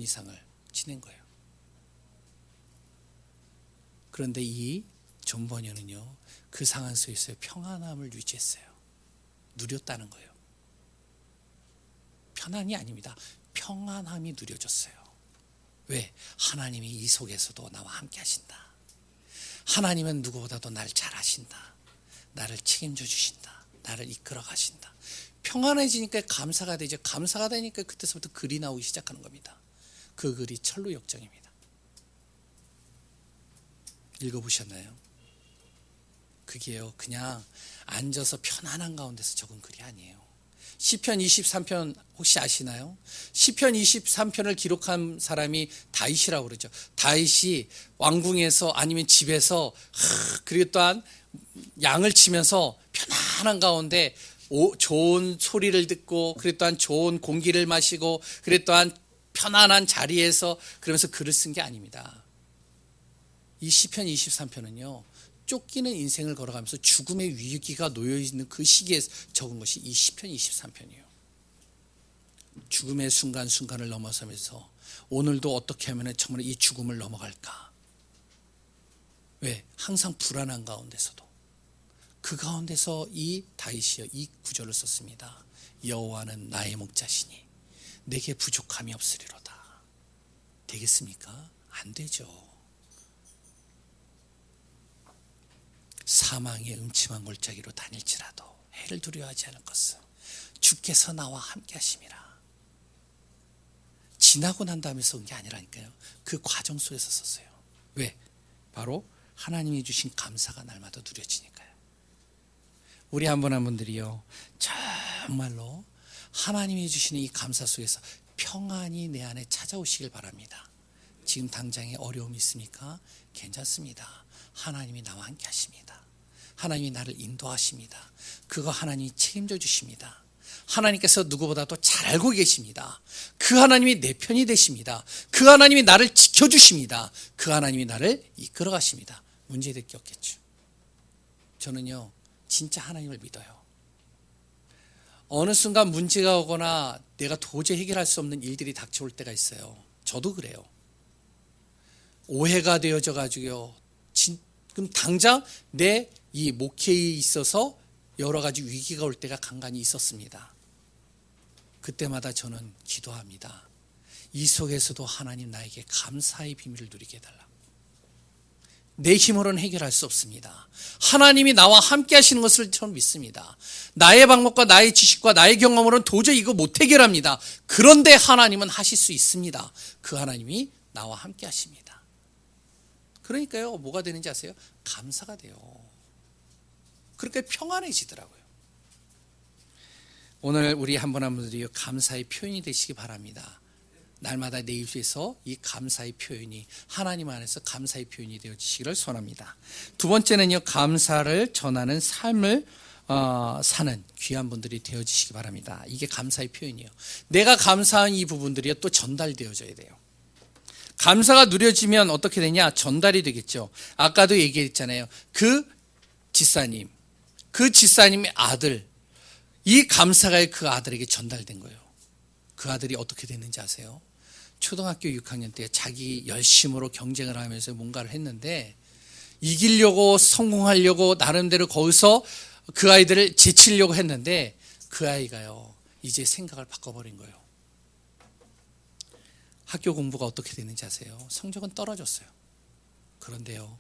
S1: 이상을 지낸 거예요. 그런데 이 존 버년은요, 그 상황 속에서 평안함을 유지했어요. 누렸다는 거예요. 편안이 아닙니다. 평안함이 누려졌어요. 왜? 하나님이 이 속에서도 나와 함께 하신다. 하나님은 누구보다도 날 잘 아신다. 나를 책임져 주신다. 나를 이끌어 가신다. 평안해지니까 감사가 되죠. 감사가 되니까 그때서부터 글이 나오기 시작하는 겁니다. 그 글이 철로역정입니다. 읽어보셨나요? 그게요, 그냥 앉아서 편안한 가운데서 적은 글이 아니에요. 시편 23편 혹시 아시나요? 시편 23편을 기록한 사람이 다윗이라고 그러죠. 다윗이 왕궁에서 아니면 집에서 그리고 또한 양을 치면서 편안한 가운데 좋은 소리를 듣고 그리고 또한 좋은 공기를 마시고 그리고 또한 편안한 자리에서 그러면서 글을 쓴 게 아닙니다. 이 시편 23편은요, 쫓기는 인생을 걸어가면서 죽음의 위기가 놓여있는 그 시기에 적은 것이 이 시편 23편이에요. 죽음의 순간순간을 넘어서면서 오늘도 어떻게 하면 정말 이 죽음을 넘어갈까? 왜? 항상 불안한 가운데서도 그 가운데서 이 다윗이요, 이 구절을 썼습니다. 여호와는 나의 목자시니 내게 부족함이 없으리로다. 되겠습니까? 안 되죠. 사망의 음침한 골짜기로 다닐지라도 해를 두려워하지 않을 것은 주께서 나와 함께 하심이라. 지나고 난 다음에 쓴 게 아니라니까요. 그 과정 속에서 썼어요. 왜? 바로 하나님이 주신 감사가 날마다 누려지니까요. 우리 한 분 한 분들이요, 정말로 하나님이 주시는 이 감사 속에서 평안이 내 안에 찾아오시길 바랍니다. 지금 당장에 어려움이 있습니까? 괜찮습니다. 하나님이 나와 함께 하십니다. 하나님이 나를 인도하십니다. 그거 하나님이 책임져 주십니다. 하나님께서 누구보다도 잘 알고 계십니다. 그 하나님이 내 편이 되십니다. 그 하나님이 나를 지켜주십니다. 그 하나님이 나를 이끌어 가십니다. 문제될 게 없겠죠. 저는요, 진짜 하나님을 믿어요. 어느 순간 문제가 오거나 내가 도저히 해결할 수 없는 일들이 닥쳐올 때가 있어요. 저도 그래요. 오해가 되어져 가지고요, 지금 당장 내 이 목회에 있어서 여러 가지 위기가 올 때가 간간히 있었습니다. 그때마다 저는 기도합니다. 이 속에서도 하나님 나에게 감사의 비밀을 누리게 해달라. 내 힘으로는 해결할 수 없습니다. 하나님이 나와 함께 하시는 것을 저는 믿습니다. 나의 방법과 나의 지식과 나의 경험으로는 도저히 이거 못 해결합니다. 그런데 하나님은 하실 수 있습니다. 그 하나님이 나와 함께 하십니다. 그러니까요, 뭐가 되는지 아세요? 감사가 돼요. 그렇게 평안해지더라고요. 오늘 우리 한 분 한 분들이 감사의 표현이 되시기 바랍니다. 날마다 내 입에서 이 감사의 표현이 하나님 안에서 감사의 표현이 되어지시기를 소원합니다. 두 번째는요, 감사를 전하는 삶을 사는 귀한 분들이 되어지시기 바랍니다. 이게 감사의 표현이에요. 내가 감사한 이 부분들이 또 전달되어져야 돼요. 감사가 누려지면 어떻게 되냐? 전달이 되겠죠. 아까도 얘기했잖아요. 그 지사님의 아들, 이 감사가 그 아들에게 전달된 거예요. 그 아들이 어떻게 됐는지 아세요? 초등학교 6학년 때 자기 열심으로 경쟁을 하면서 뭔가를 했는데 이기려고 성공하려고 나름대로 거기서 그 아이들을 제치려고 했는데 그 아이가요, 이제 생각을 바꿔버린 거예요. 학교 공부가 어떻게 됐는지 아세요? 성적은 떨어졌어요. 그런데요,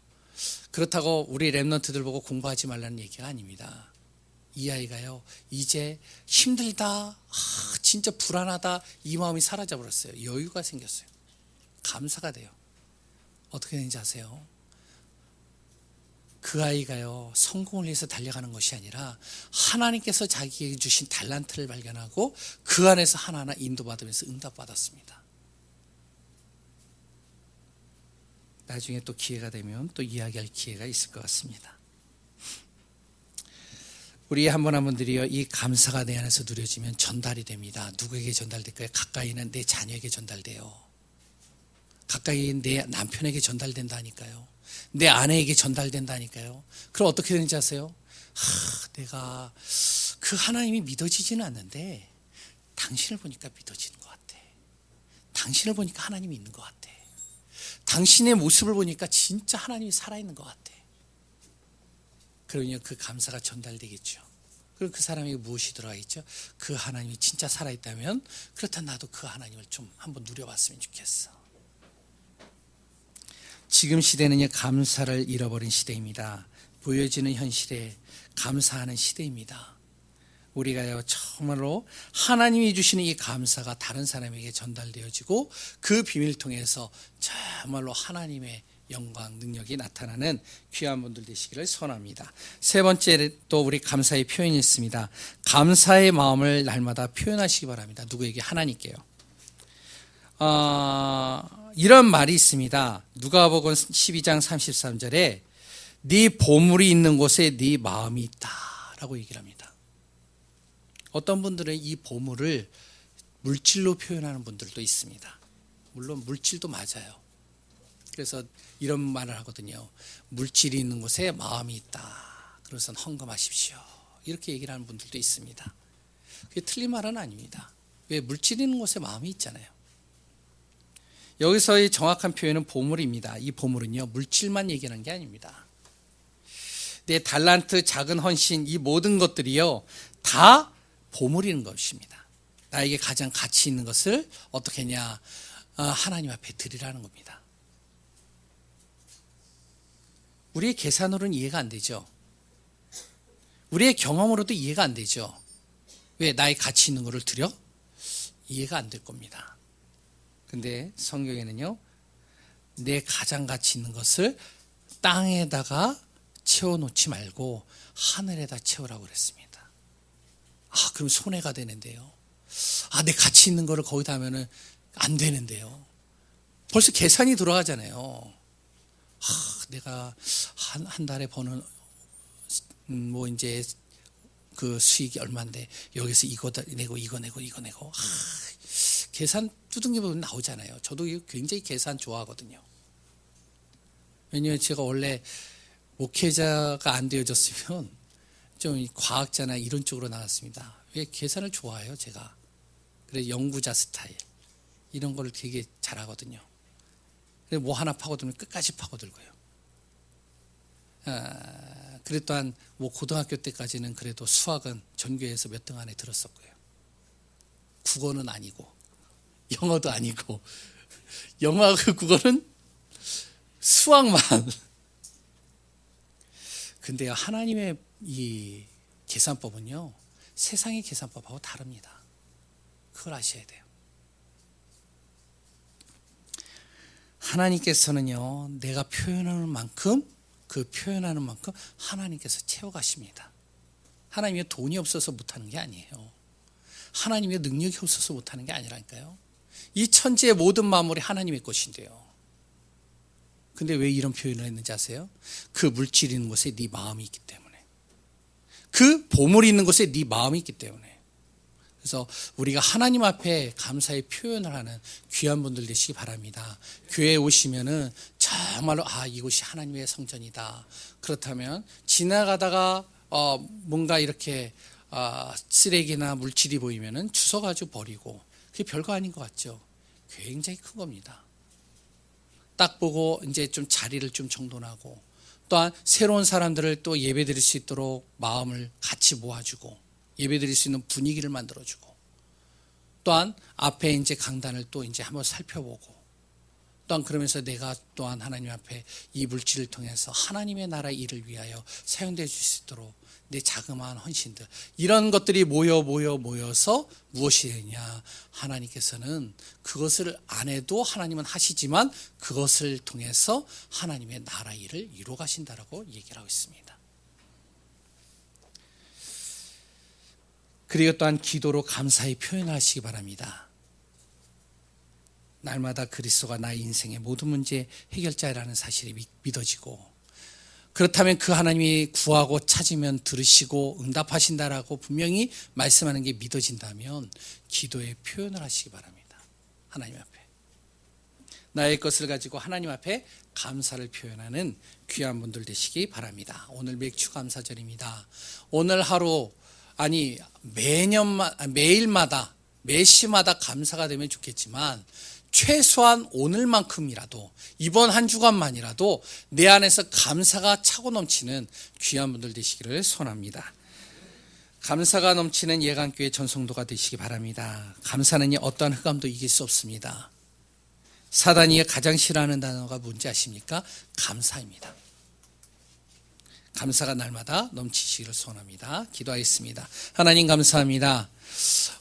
S1: 그렇다고 우리 랩런트들 보고 공부하지 말라는 얘기가 아닙니다. 이 아이가요, 이제 힘들다, 진짜 불안하다, 이 마음이 사라져버렸어요. 여유가 생겼어요. 감사가 돼요. 어떻게 되는지 아세요? 그 아이가요, 성공을 위해서 달려가는 것이 아니라 하나님께서 자기에게 주신 달란트를 발견하고 그 안에서 하나하나 인도받으면서 응답받았습니다. 나중에 또 기회가 되면 또 이야기할 기회가 있을 것 같습니다. 우리 한 분 한 분들이요, 이 감사가 내 안에서 누려지면 전달이 됩니다. 누구에게 전달될까요? 가까이는 내 자녀에게 전달돼요. 가까이 내 남편에게 전달된다니까요. 내 아내에게 전달된다니까요. 그럼 어떻게 되는지 아세요? 내가 그 하나님이 믿어지지는 않는데 당신을 보니까 믿어지는 것 같아. 당신을 보니까 하나님이 있는 것 같아. 당신의 모습을 보니까 진짜 하나님이 살아있는 것 같아. 그러면 그 감사가 전달되겠죠. 그럼 그 사람에게 무엇이 들어가겠죠? 그 하나님이 진짜 살아있다면 그렇다면 나도 그 하나님을 좀 한번 누려봤으면 좋겠어. 지금 시대는요, 감사를 잃어버린 시대입니다. 보여지는 현실에 감사하는 시대입니다. 우리가요, 정말로 하나님이 주시는 이 감사가 다른 사람에게 전달되어지고 그 비밀을 통해서 정말로 하나님의 영광, 능력이 나타나는 귀한 분들 되시기를 소원합니다. 세 번째 또 우리 감사의 표현이 있습니다. 감사의 마음을 날마다 표현하시기 바랍니다. 누구에게? 하나님께요. 이런 말이 있습니다. 누가복음 12장 33절에 네 보물이 있는 곳에 네 마음이 있다라고 얘기를 합니다. 어떤 분들은 이 보물을 물질로 표현하는 분들도 있습니다. 물론 물질도 맞아요. 그래서 이런 말을 하거든요. 물질이 있는 곳에 마음이 있다. 그래서는 헌금하십시오. 이렇게 얘기를 하는 분들도 있습니다. 그게 틀린 말은 아닙니다. 왜? 물질이 있는 곳에 마음이 있잖아요. 여기서의 정확한 표현은 보물입니다. 이 보물은요, 물질만 얘기하는 게 아닙니다. 내 달란트, 작은 헌신, 이 모든 것들이요, 다 보물인 것입니다. 나에게 가장 가치 있는 것을 어떻게 했냐? 하나님 앞에 드리라는 겁니다. 우리의 계산으로는 이해가 안 되죠. 우리의 경험으로도 이해가 안 되죠. 왜? 나의 가치 있는 것을 드려? 이해가 안 될 겁니다. 근데 성경에는요, 내 가장 가치 있는 것을 땅에다가 채워놓지 말고 하늘에다 채우라고 그랬습니다. 그럼 손해가 되는데요. 내 가치 있는 거를 거기다 하면은 안 되는데요. 벌써 계산이 들어가잖아요. 내가 한 달에 버는 뭐 이제 그 수익이 얼마인데 여기서 이거 내고 이거 내고 계산 두둥겨 보면 나오잖아요. 저도 굉장히 계산 좋아하거든요. 왜냐하면 제가 원래 목회자가 안 되어졌으면 좀 과학자나 이런 쪽으로 나갔습니다. 왜 계산을 좋아해요, 제가. 그래서 연구자 스타일 이런 걸 되게 잘하거든요. 그래서 뭐 하나 파고들면 끝까지 파고들고요. 그래 또한 뭐 고등학교 때까지는 그래도 수학은 전교에서 몇 등 안에 들었었고요. 국어는 아니고 영어도 아니고 영어하고 국어는 수학만. 근데요, 하나님의 이 계산법은요, 세상의 계산법하고 다릅니다. 그걸 아셔야 돼요. 하나님께서는요, 내가 표현하는 만큼 그 표현하는 만큼 하나님께서 채워가십니다. 하나님의 돈이 없어서 못하는 게 아니에요. 하나님의 능력이 없어서 못하는 게 아니라니까요. 이 천지의 모든 만물이 하나님의 것인데요. 근데 왜 이런 표현을 했는지 아세요? 그 물질이 있는 곳에 네 마음이 있기 때문에, 그 보물이 있는 곳에 네 마음이 있기 때문에. 그래서 우리가 하나님 앞에 감사의 표현을 하는 귀한 분들 되시기 바랍니다. 교회에 오시면은 정말로 이곳이 하나님의 성전이다. 그렇다면 지나가다가 뭔가 이렇게 쓰레기나 물질이 보이면은 주워가지고 버리고, 그게 별거 아닌 것 같죠? 굉장히 큰 겁니다. 딱 보고 이제 좀 자리를 좀 정돈하고, 또한 새로운 사람들을 또 예배드릴 수 있도록 마음을 같이 모아주고 예배드릴 수 있는 분위기를 만들어주고, 또한 앞에 이제 강단을 또 이제 한번 살펴보고, 또한 그러면서 내가 또한 하나님 앞에 이 물질을 통해서 하나님의 나라 일을 위하여 사용될 수 있도록 내 자그마한 헌신들, 이런 것들이 모여서 무엇이 되냐, 하나님께서는 그것을 안 해도 하나님은 하시지만 그것을 통해서 하나님의 나라 일을 이루어 가신다라고 얘기를 하고 있습니다. 그리고 또한 기도로 감사히 표현하시기 바랍니다. 날마다 그리스도가 나의 인생의 모든 문제 해결자라는 사실이 믿어지고, 그렇다면 그 하나님이 구하고 찾으면 들으시고 응답하신다라고 분명히 말씀하는 게 믿어진다면 기도에 표현을 하시기 바랍니다. 하나님 앞에 나의 것을 가지고 하나님 앞에 감사를 표현하는 귀한 분들 되시기 바랍니다. 오늘 맥주 감사절입니다. 오늘 하루, 아니 매일마다 매시마다 감사가 되면 좋겠지만, 최소한 오늘만큼이라도, 이번 한 주간만이라도 내 안에서 감사가 차고 넘치는 귀한 분들 되시기를 소원합니다. 감사가 넘치는 예강교회 전성도가 되시기 바랍니다. 감사는 어떠한 흑암도 이길 수 없습니다. 사단이 가장 싫어하는 단어가 뭔지 아십니까? 감사입니다. 감사가 날마다 넘치시기를 소원합니다. 기도하겠습니다. 하나님 감사합니다.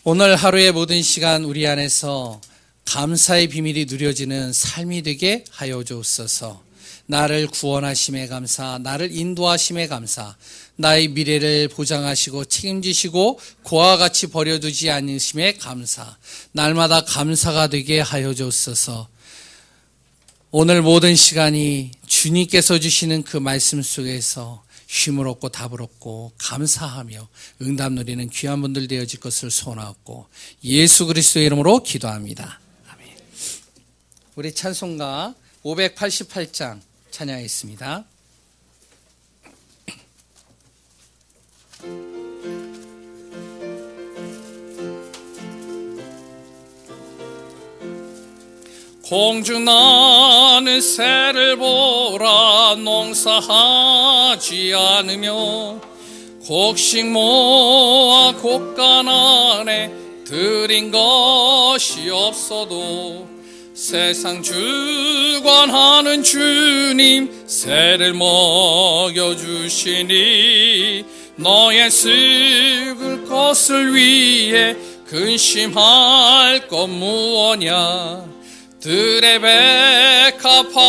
S1: 오늘 하루의 모든 시간 우리 안에서 감사의 비밀이 누려지는 삶이 되게 하여 주옵소서. 나를 구원하심에 감사, 나를 인도하심에 감사, 나의 미래를 보장하시고 책임지시고 그와 같이 버려두지 않으심에 감사, 날마다 감사가 되게 하여 주옵소서. 오늘 모든 시간이 주님께서 주시는 그 말씀 속에서 쉼을 얻고 답을 얻고 감사하며 응답 누리는 귀한 분들 되어질 것을 소원하고 예수 그리스도의 이름으로 기도합니다. 아멘. 우리 찬송가 588장 찬양하겠습니다. 공중 나는 새를 보라. 농사하지 않으며 곡식 모아 곡간 안에 들인 것이 없어도 세상 주관하는 주님 새를 먹여주시니 너의 썩을 것을 위해 근심할 것 무엇냐. 들의 백합화